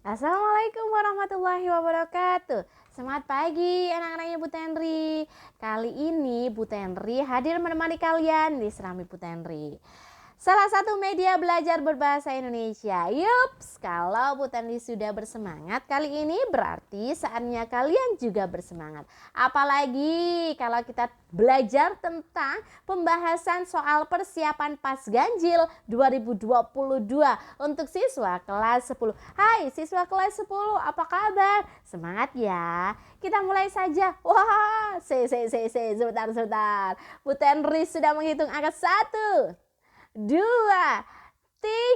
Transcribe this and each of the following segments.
Assalamualaikum warahmatullahi wabarakatuh. Semangat pagi anak-anaknya Bu Tenri. Kali ini Bu Tenri hadir menemani kalian di Serami Bu Tenri, salah satu media belajar berbahasa Indonesia. Yups, kalau Bu Tenri sudah bersemangat kali ini berarti saatnya kalian juga bersemangat. Apalagi kalau kita belajar tentang pembahasan soal persiapan pas ganjil 2022 untuk siswa kelas 10. Hai siswa kelas 10, apa kabar? Semangat ya. Kita mulai saja. Wah, sebentar. Bu Tenri sudah menghitung angka 1, 2,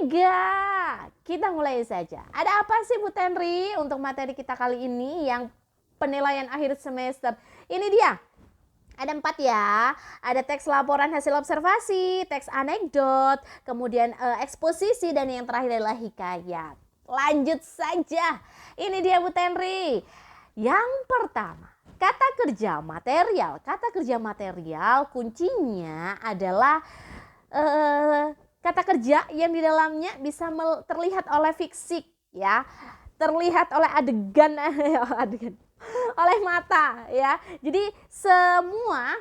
3. Kita mulai saja. Ada apa sih Bu Tenri untuk materi kita kali ini yang penilaian akhir semester? Ini dia. Ada 4 ya. Ada teks laporan hasil observasi, teks anekdot, kemudian eksposisi, dan yang terakhir adalah hikayat. Lanjut saja. Ini dia Bu Tenri. Yang pertama, kata kerja material. Kata kerja material kuncinya adalah kata kerja yang di dalamnya bisa terlihat oleh fisik ya, terlihat oleh adegan oleh mata ya. Jadi semua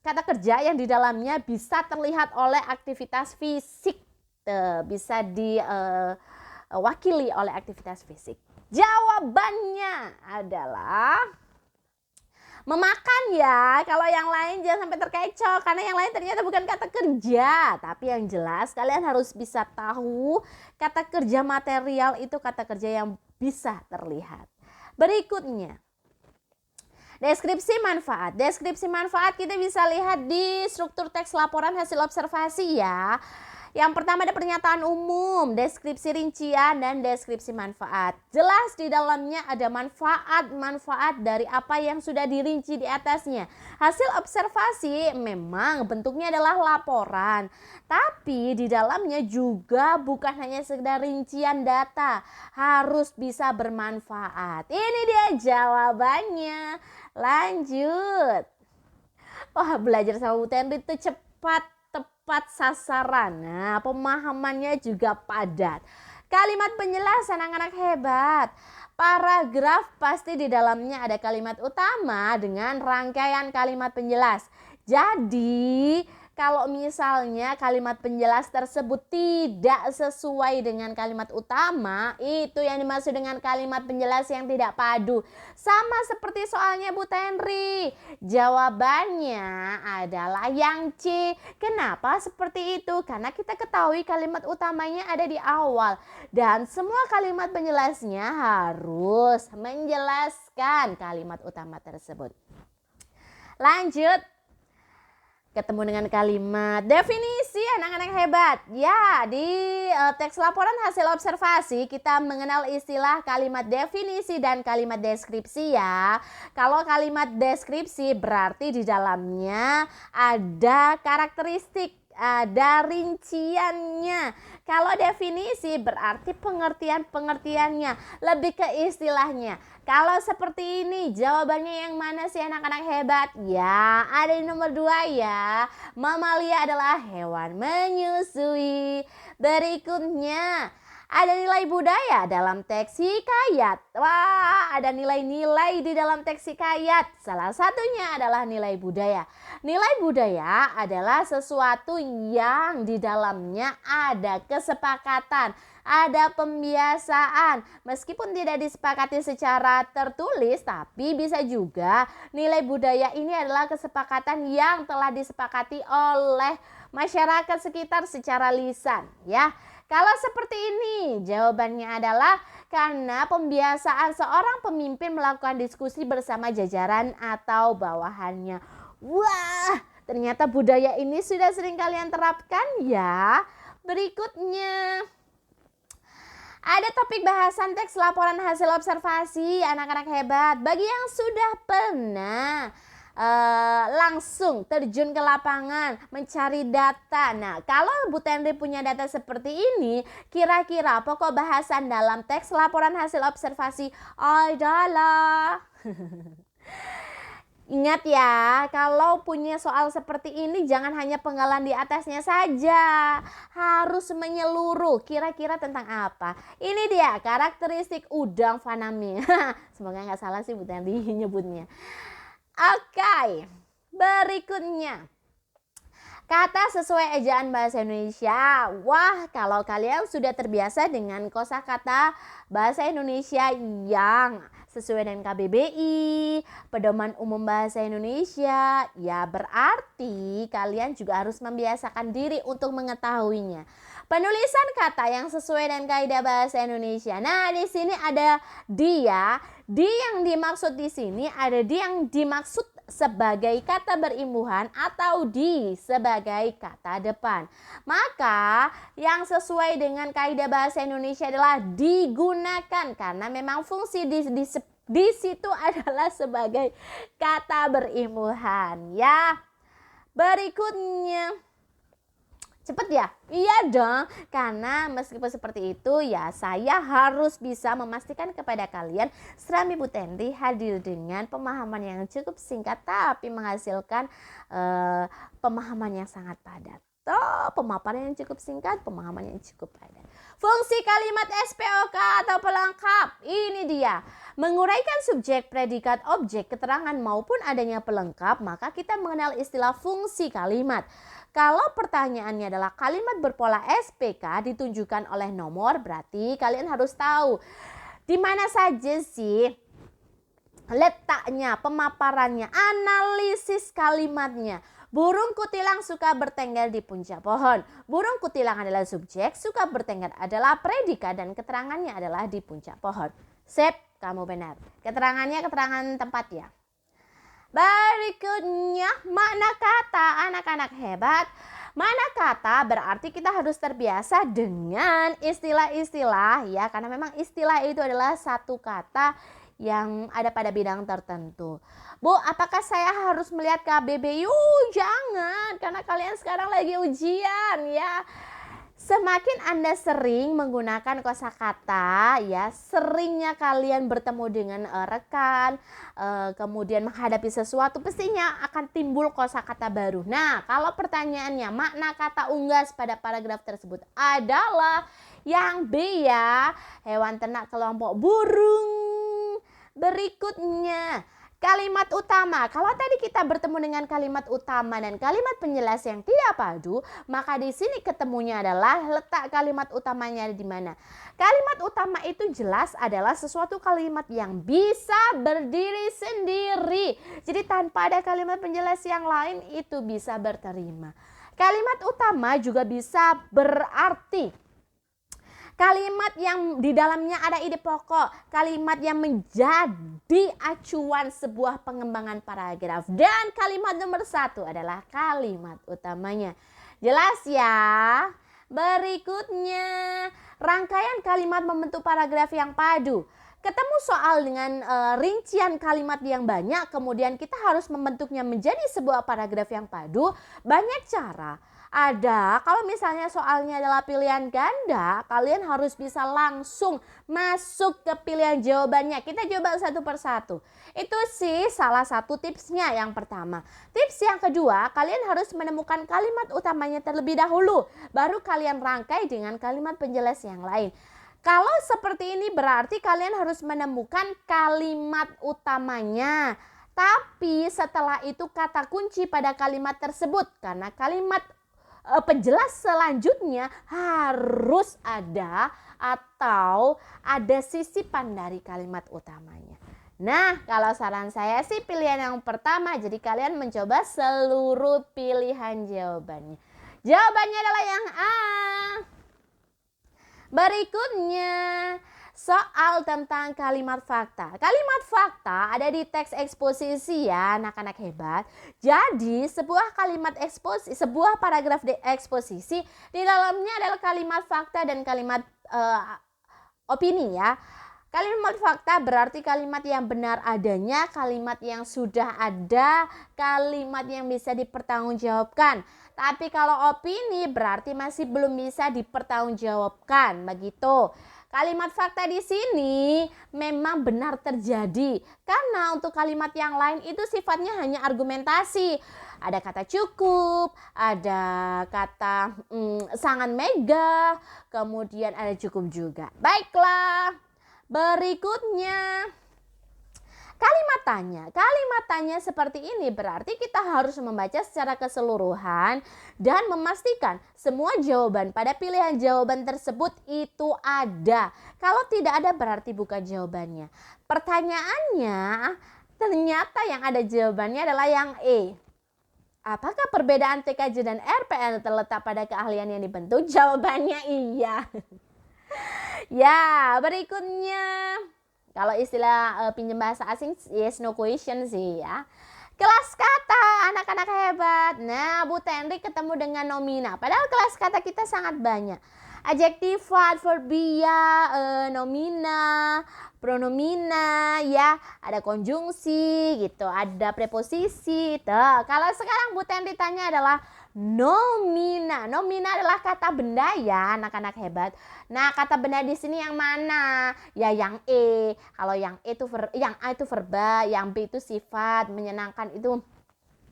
kata kerja yang di dalamnya bisa terlihat oleh aktivitas fisik, bisa diwakili oleh aktivitas fisik. Jawabannya adalah memakan ya. Kalau yang lain jangan sampai terkecoh, karena yang lain ternyata bukan kata kerja. Tapi yang jelas kalian harus bisa tahu kata kerja material itu kata kerja yang bisa terlihat. Berikutnya, deskripsi manfaat. Deskripsi manfaat kita bisa lihat di struktur teks laporan hasil observasi ya. Yang pertama ada pernyataan umum, deskripsi rincian, dan deskripsi manfaat. Jelas di dalamnya ada manfaat-manfaat dari apa yang sudah dirinci di atasnya. Hasil observasi memang bentuknya adalah laporan, tapi di dalamnya juga bukan hanya sekedar rincian data, harus bisa bermanfaat. Ini dia jawabannya. Lanjut. Wah, belajar sama Bu Tenri itu cepat, tepat sasaran. Nah, pemahamannya juga padat. Kalimat penjelasan anak-anak hebat. Paragraf pasti di dalamnya ada kalimat utama dengan rangkaian kalimat penjelas. Jadi, kalau misalnya kalimat penjelas tersebut tidak sesuai dengan kalimat utama, itu yang dimaksud dengan kalimat penjelas yang tidak padu. Sama seperti soalnya Bu Tenri. Jawabannya adalah yang C. Kenapa seperti itu? Karena kita ketahui kalimat utamanya ada di awal. Dan semua kalimat penjelasnya harus menjelaskan kalimat utama tersebut. Lanjut. Ketemu dengan kalimat definisi anak-anak hebat. Ya, di teks laporan hasil observasi kita mengenal istilah kalimat definisi dan kalimat deskripsi ya. Kalau kalimat deskripsi berarti di dalamnya ada karakteristik, ada rinciannya. Kalau definisi berarti pengertiannya, lebih ke istilahnya. Kalau seperti ini, jawabannya yang mana sih anak-anak hebat? Ya, ada di nomor 2 ya. Mamalia adalah hewan menyusui. Berikutnya, ada nilai budaya dalam teks hikayat. Wah, ada nilai-nilai di dalam teks hikayat. Salah satunya adalah nilai budaya. Nilai budaya adalah sesuatu yang di dalamnya ada kesepakatan, ada pembiasaan. Meskipun tidak disepakati secara tertulis, tapi bisa juga nilai budaya ini adalah kesepakatan yang telah disepakati oleh masyarakat sekitar secara lisan ya. Kalau seperti ini, jawabannya adalah karena pembiasaan seorang pemimpin melakukan diskusi bersama jajaran atau bawahannya. Wah, ternyata budaya ini sudah sering kalian terapkan ya. Berikutnya, ada topik bahasan teks laporan hasil observasi anak-anak hebat. Bagi yang sudah pernah langsung terjun ke lapangan mencari data. Nah, kalau Bu Tenri punya data seperti ini, kira-kira pokok bahasan dalam teks laporan hasil observasi adalah Ingat ya, kalau punya soal seperti ini jangan hanya penggalan di atasnya saja, harus menyeluruh. Kira-kira tentang apa? Ini dia karakteristik udang faname. Semoga nggak salah sih Bu Tanti nyebutnya. Oke, berikutnya. Kata sesuai ejaan bahasa Indonesia. Wah, kalau kalian sudah terbiasa dengan kosakata bahasa Indonesia yang sesuai dengan KBBI, Pedoman Umum Bahasa Indonesia, ya berarti kalian juga harus membiasakan diri untuk mengetahuinya. Penulisan kata yang sesuai dengan kaidah bahasa Indonesia. Nah, di sini ada dia. Di yang dimaksud di sini ada di yang dimaksud sebagai kata berimbuhan atau di sebagai kata depan. Maka yang sesuai dengan kaidah bahasa Indonesia adalah digunakan karena memang fungsi di situ adalah sebagai kata berimbuhan ya. Berikutnya. Cepet ya? Iya dong, karena meskipun seperti itu ya saya harus bisa memastikan kepada kalian Serambi Bu Tanti hadir dengan pemahaman yang cukup singkat tapi menghasilkan pemahaman yang sangat padat. Pemaparan yang cukup singkat, pemahaman yang cukup padat. Fungsi kalimat SPOK atau pelengkap, ini dia. Menguraikan subjek, predikat, objek, keterangan maupun adanya pelengkap, maka kita mengenal istilah fungsi kalimat. Kalau pertanyaannya adalah kalimat berpola SPK ditunjukkan oleh nomor, berarti kalian harus tahu di mana saja sih letaknya, pemaparannya, analisis kalimatnya. Burung kutilang suka bertengger di puncak pohon. Burung kutilang adalah subjek, suka bertengger adalah predikat dan keterangannya adalah di puncak pohon. Sip, kamu benar. Keterangannya keterangan tempat ya. Berikutnya makna kata anak-anak hebat. Makna kata berarti kita harus terbiasa dengan istilah-istilah ya, karena memang istilah itu adalah satu kata yang ada pada bidang tertentu. Bu, apakah saya harus melihat KBBI? Jangan, karena kalian sekarang lagi ujian ya. Semakin Anda sering menggunakan kosakata ya, seringnya kalian bertemu dengan rekan, kemudian menghadapi sesuatu, pastinya akan timbul kosakata baru. Nah, kalau pertanyaannya makna kata unggas pada paragraf tersebut adalah yang B ya, hewan ternak kelompok burung. Berikutnya kalimat utama. Kalau tadi kita bertemu dengan kalimat utama dan kalimat penjelas yang tidak padu, maka di sini ketemunya adalah letak kalimat utamanya di mana. Kalimat utama itu jelas adalah sesuatu kalimat yang bisa berdiri sendiri. Jadi tanpa ada kalimat penjelas yang lain itu bisa berterima. Kalimat utama juga bisa berarti kalimat yang di dalamnya ada ide pokok, kalimat yang menjadi acuan sebuah pengembangan paragraf. Dan kalimat nomor 1 adalah kalimat utamanya. Jelas ya? Berikutnya, rangkaian kalimat membentuk paragraf yang padu. Ketemu soal dengan rincian kalimat yang banyak, kemudian kita harus membentuknya menjadi sebuah paragraf yang padu. Banyak cara. Ada, kalau misalnya soalnya adalah pilihan ganda, kalian harus bisa langsung masuk ke pilihan jawabannya. Kita coba satu persatu. Itu sih salah satu tipsnya yang pertama. Tips yang kedua, kalian harus menemukan kalimat utamanya terlebih dahulu. Baru kalian rangkai dengan kalimat penjelas yang lain. Kalau seperti ini berarti kalian harus menemukan kalimat utamanya. Tapi setelah itu kata kunci pada kalimat tersebut. Karena kalimat penjelas selanjutnya harus ada atau ada sisipan dari kalimat utamanya. Nah, kalau saran saya sih pilihan yang pertama. Jadi kalian mencoba seluruh pilihan jawabannya. Jawabannya adalah yang A. Berikutnya, soal tentang kalimat fakta. Kalimat fakta ada di teks eksposisi ya, anak-anak hebat. Jadi sebuah kalimat eksposisi, sebuah paragraf di eksposisi, di dalamnya adalah kalimat fakta dan kalimat opini ya. Kalimat fakta berarti kalimat yang benar adanya, kalimat yang sudah ada, kalimat yang bisa dipertanggungjawabkan. Tapi kalau opini berarti masih belum bisa dipertanggungjawabkan, begitu. Kalimat fakta di sini memang benar terjadi. Karena untuk kalimat yang lain itu sifatnya hanya argumentasi. Ada kata cukup, ada kata sangat megah, kemudian ada cukup juga. Baiklah, berikutnya. Kalimat tanya seperti ini berarti kita harus membaca secara keseluruhan dan memastikan semua jawaban pada pilihan jawaban tersebut itu ada. Kalau tidak ada berarti bukan jawabannya. Pertanyaannya, ternyata yang ada jawabannya adalah yang E. Apakah perbedaan TKJ dan RPL terletak pada keahlian yang dibentuk? Jawabannya iya. Ya, berikutnya. Kalau istilah pinjam bahasa asing yes no question sih ya. Kelas kata anak-anak hebat. Nah, Bu Tenri ketemu dengan nomina. Padahal kelas kata kita sangat banyak. Adjektifat, verbia, nomina, pronomina, ya, ada konjungsi gitu, ada preposisi. Tuh, kalau sekarang Bu Tenri tanya adalah nomina. Nomina adalah kata benda ya, anak-anak hebat. Nah, kata benda di sini yang mana? Ya yang E. Kalau yang A itu verba, yang B itu sifat, menyenangkan itu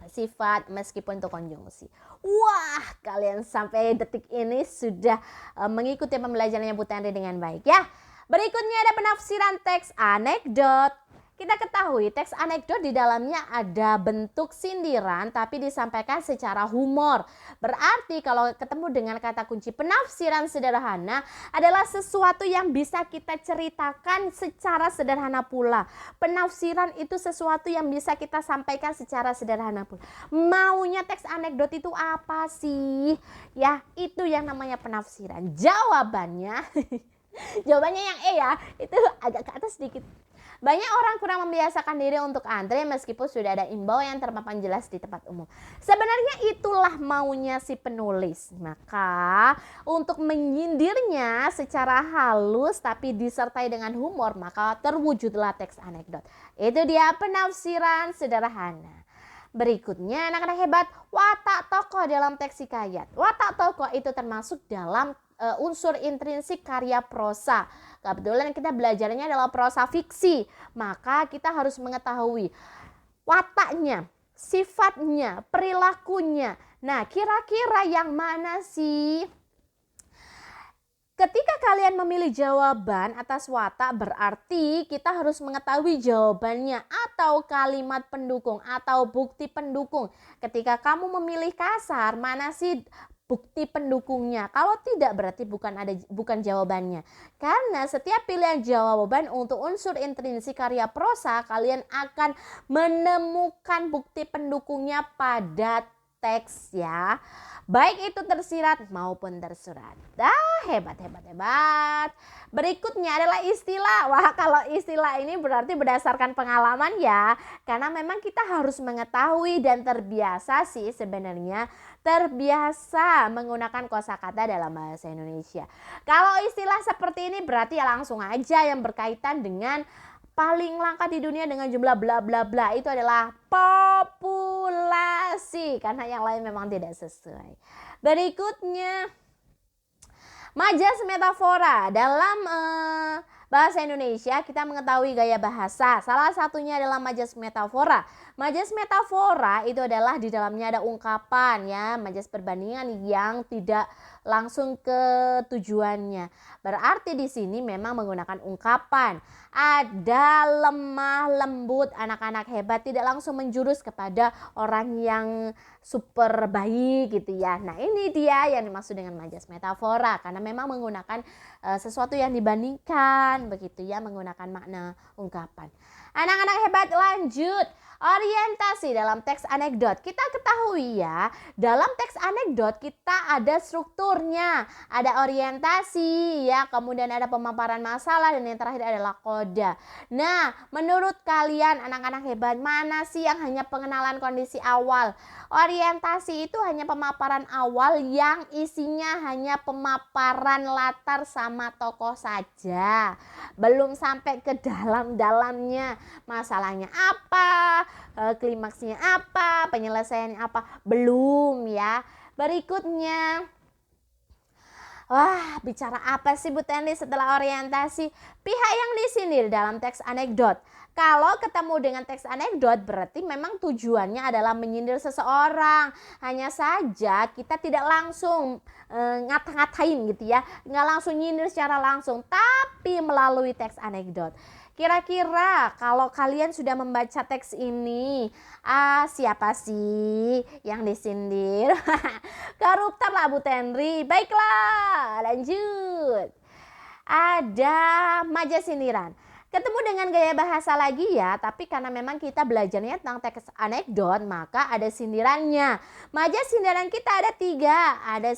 sifat meskipun itu konjungsi. Wah, kalian sampai detik ini sudah mengikuti pembelajarannya Bu Tenri dengan baik ya. Berikutnya ada penafsiran teks anekdot. Kita ketahui teks anekdot di dalamnya ada bentuk sindiran tapi disampaikan secara humor. Berarti kalau ketemu dengan kata kunci penafsiran sederhana adalah sesuatu yang bisa kita ceritakan secara sederhana pula. Penafsiran itu sesuatu yang bisa kita sampaikan secara sederhana pula. Maunya teks anekdot itu apa sih? Ya, itu yang namanya penafsiran. Jawabannya yang E ya, itu agak ke atas sedikit. Banyak orang kurang membiasakan diri untuk antre meskipun sudah ada imbauan yang terpapan jelas di tempat umum. Sebenarnya itulah maunya si penulis. Maka untuk menyindirnya secara halus tapi disertai dengan humor, maka terwujudlah teks anekdot. Itu dia penafsiran sederhana. Berikutnya anak-anak hebat, watak tokoh dalam teks hikayat. Watak tokoh itu termasuk dalam unsur intrinsik karya prosa. Kebetulan kita belajarnya adalah prosa fiksi, maka kita harus mengetahui wataknya, sifatnya, perilakunya. Nah, kira-kira yang mana sih? Ketika kalian memilih jawaban atas watak berarti kita harus mengetahui jawabannya atau kalimat pendukung atau bukti pendukung. Ketika kamu memilih kasar, mana sih bukti pendukungnya? Kalau tidak berarti bukan jawabannya. Karena setiap pilihan jawaban untuk unsur intrinsik karya prosa, kalian akan menemukan bukti pendukungnya pada teks ya. Baik itu tersirat maupun tersurat. Hebat. Berikutnya adalah istilah. Wah, kalau istilah ini berarti berdasarkan pengalaman ya. Karena memang kita harus mengetahui dan terbiasa sih sebenarnya. Terbiasa menggunakan kosakata dalam bahasa Indonesia. Kalau istilah seperti ini berarti ya langsung aja yang berkaitan dengan paling langka di dunia dengan jumlah bla bla bla itu adalah populasi, karena yang lain memang tidak sesuai. Berikutnya majas metafora. Dalam bahasa Indonesia kita mengetahui gaya bahasa. Salah satunya adalah majas metafora. Majas metafora itu adalah di dalamnya ada ungkapan ya, majas perbandingan yang tidak langsung ke tujuannya. Berarti di sini memang menggunakan ungkapan. Ada lemah lembut, anak-anak hebat tidak langsung menjurus kepada orang yang super baik gitu ya. Nah, ini dia yang dimaksud dengan majas metafora karena memang menggunakan sesuatu yang dibandingkan begitu ya, menggunakan makna ungkapan. Anak-anak hebat, lanjut. Orientasi dalam teks anekdot. Kita ketahui ya, dalam teks anekdot kita ada strukturnya, ada orientasi ya, kemudian ada pemaparan masalah dan yang terakhir adalah koda. Nah, menurut kalian anak-anak hebat, mana sih yang hanya pengenalan kondisi awal? Orientasi itu hanya pemaparan awal yang isinya hanya pemaparan latar sama tokoh saja. Belum sampai ke dalam-dalamnya. Masalahnya apa? Klimaksnya apa? Penyelesaiannya apa? Belum ya. Berikutnya Wah, bicara apa sih Bu Tendy setelah orientasi? Pihak yang disindir dalam teks anekdot. Kalau ketemu dengan teks anekdot berarti memang tujuannya adalah menyindir seseorang. Hanya saja kita tidak langsung ngata-ngatain gitu ya. Nggak langsung nyindir secara langsung, tapi melalui teks anekdot. Kira-kira kalau kalian sudah membaca teks ini, siapa sih yang disindir? Koruptor lah Bu Tenry. Baiklah, lanjut. Ada maja sindiran. Ketemu dengan gaya bahasa lagi ya, tapi karena memang kita belajarnya tentang teks anekdot, maka ada sindirannya. Maja sindiran kita ada 3, ada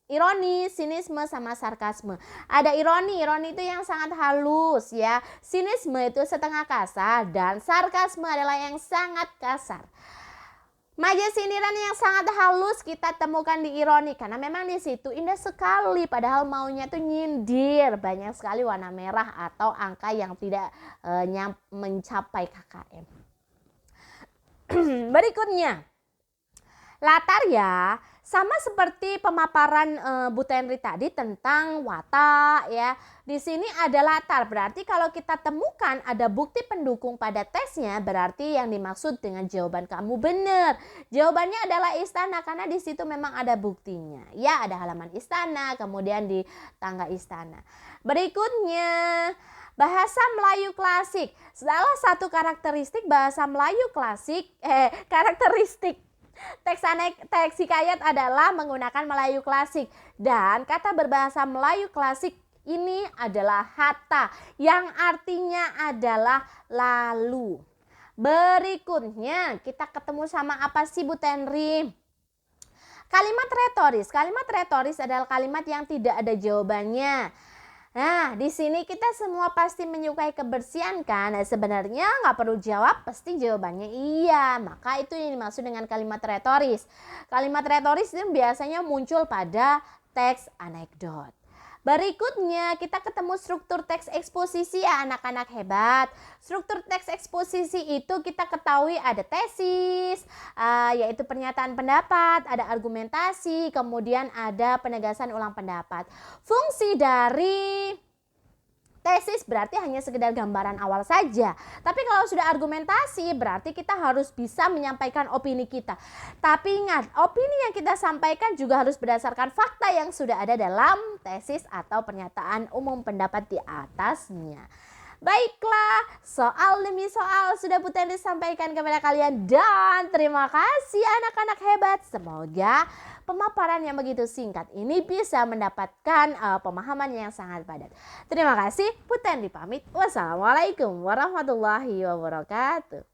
ironi, sinisme, sama sarkasme. Ada ironi itu yang sangat halus ya. Sinisme itu setengah kasar dan sarkasme adalah yang sangat kasar. Maja sindiran yang sangat halus kita temukan di ironi karena memang di situ indah sekali padahal maunya tuh nyindir, banyak sekali warna merah atau angka yang tidak mencapai KKM. Berikutnya latar ya, sama seperti pemaparan Bu Tenry tadi tentang watak ya. Di sini ada latar, berarti kalau kita temukan ada bukti pendukung pada tesnya, berarti yang dimaksud dengan jawaban kamu benar. Jawabannya adalah istana karena di situ memang ada buktinya. Ya, ada halaman istana, kemudian di tangga istana. Berikutnya bahasa Melayu klasik. Salah satu karakteristik bahasa Melayu klasik, karakteristik teks hikayat adalah menggunakan Melayu klasik dan kata berbahasa Melayu klasik ini adalah hatta yang artinya adalah lalu. Berikutnya kita ketemu sama apa sih Bu Tenry? Kalimat retoris. Kalimat retoris adalah kalimat yang tidak ada jawabannya. Nah, di sini kita semua pasti menyukai kebersihan kan? Nah, sebenarnya nggak perlu jawab, pasti jawabannya iya. Maka itu yang dimaksud dengan kalimat retoris. Kalimat retoris itu biasanya muncul pada teks anekdot. Berikutnya kita ketemu struktur teks eksposisi ya anak-anak hebat. Struktur teks eksposisi itu kita ketahui ada tesis, yaitu pernyataan pendapat, ada argumentasi, kemudian ada penegasan ulang pendapat. Fungsi dari tesis berarti hanya sekedar gambaran awal saja. Tapi kalau sudah argumentasi berarti kita harus bisa menyampaikan opini kita. Tapi ingat, opini yang kita sampaikan juga harus berdasarkan fakta yang sudah ada dalam tesis atau pernyataan umum pendapat di atasnya. Baiklah, soal demi soal sudah Bu Tenry sampaikan kepada kalian dan terima kasih anak-anak hebat. Semoga pemaparan yang begitu singkat ini bisa mendapatkan pemahaman yang sangat padat. Terima kasih, Bu Tenry pamit. Wassalamualaikum warahmatullahi wabarakatuh.